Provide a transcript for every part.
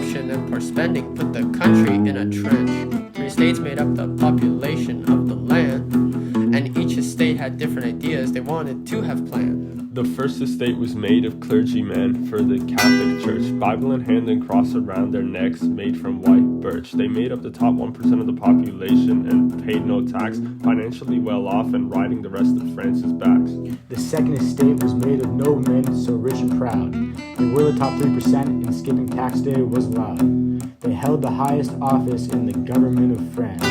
corruption and poor spending put the country in a trench. 3 states made up the population of the land, and each estate had different ideas they wanted to have planned. The first estate was made of clergymen for the Catholic Church, Bible in hand and cross around their necks made from white birch. They made up the top 1% of the population and paid no tax, financially well off and riding the rest of France's backs. The second estate was made of noblemen so rich and proud. They were the top 3% and skipping tax day was allowed. They held the highest office in the government of France.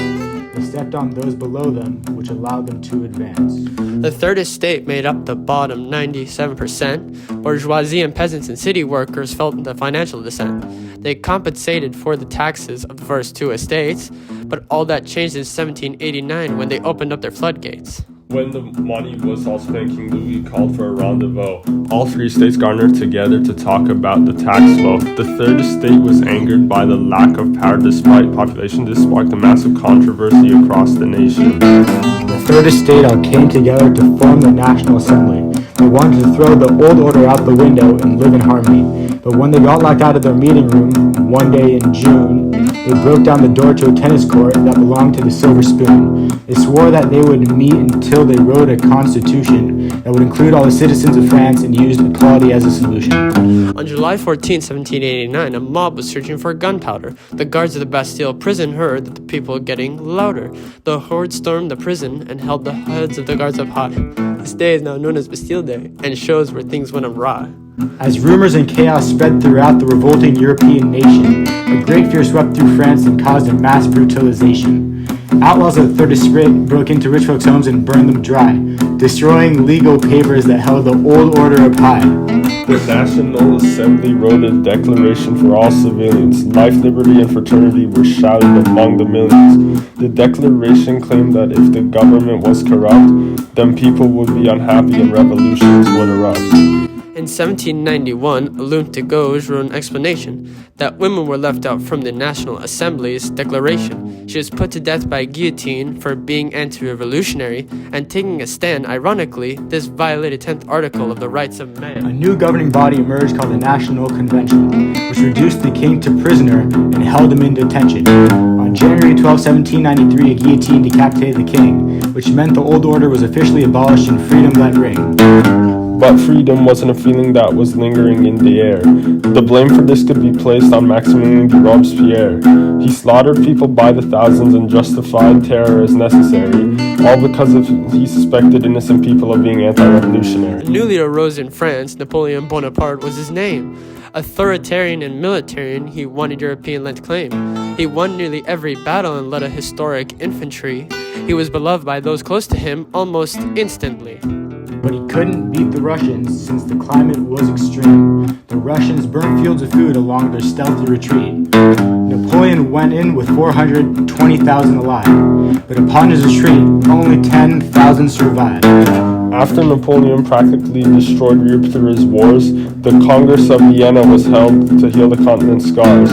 They stepped on those below them, which allowed them to advance. The third estate made up the bottom 97%. Bourgeoisie and peasants and city workers felt the financial descent. They compensated for the taxes of the first 2 estates, but all that changed in 1789 when they opened up their floodgates. When the money was all spent, King Louis called for a rendezvous. All 3 states garnered together to talk about the tax flow. The third estate was angered by the lack of power despite population. This sparked a massive controversy across the nation. The third estate all came together to form the National Assembly. They wanted to throw the old order out the window and live in harmony. But when they got locked out of their meeting room one day in June, they broke down the door to a tennis court that belonged to the Silver Spoon. They swore that they would meet until they wrote a constitution that would include all the citizens of France and used equality as a solution. On July 14, 1789, a mob was searching for gunpowder. The guards of the Bastille prison heard that the people were getting louder. The horde stormed the prison and held the heads of the guards up high. This day is now known as Bastille Day and shows where things went awry. As rumors and chaos spread throughout the revolting European nation, a great fear swept through France and caused a mass brutalization. Outlaws of the Third Estate broke into rich folks' homes and burned them dry, destroying legal papers that held the old order up high. The National Assembly wrote a declaration for all civilians. Life, liberty, and fraternity were shouted among the millions. The declaration claimed that if the government was corrupt, then people would be unhappy and revolutions would erupt. In 1791, Alun de Gauche wrote an explanation that women were left out from the National Assembly's declaration. She was put to death by guillotine for being anti-revolutionary and taking a stand. Ironically, this violated 10th article of the rights of man. A new governing body emerged called the National Convention, which reduced the king to prisoner and held him in detention. On January 12, 1793, a guillotine decapitated the king, which meant the old order was officially abolished and freedom let ring. But freedom wasn't a feeling that was lingering in the air. The blame for this could be placed on Maximilien de Robespierre. He slaughtered people by the thousands and justified terror as necessary, all because he suspected innocent people of being anti-revolutionary. Newly arose in France, Napoleon Bonaparte was his name. Authoritarian and military, he wanted European-led claim. He won nearly every battle and led a historic infantry. He was beloved by those close to him almost instantly. But he couldn't beat the Russians since the climate was extreme. The Russians burned fields of food along their stealthy retreat. Napoleon went in with 420,000 alive, but upon his retreat, only 10,000 survived. After Napoleon practically destroyed Europe through his wars, the Congress of Vienna was held to heal the continent's scars.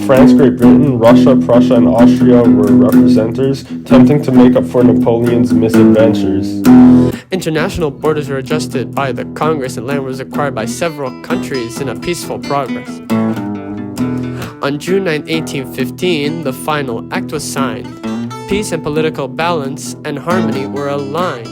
France, Great Britain, Russia, Prussia, and Austria were representatives, attempting to make up for Napoleon's misadventures. International borders were adjusted by the Congress and land was acquired by several countries in a peaceful progress. On June 9, 1815, the final act was signed. Peace and political balance and harmony were aligned.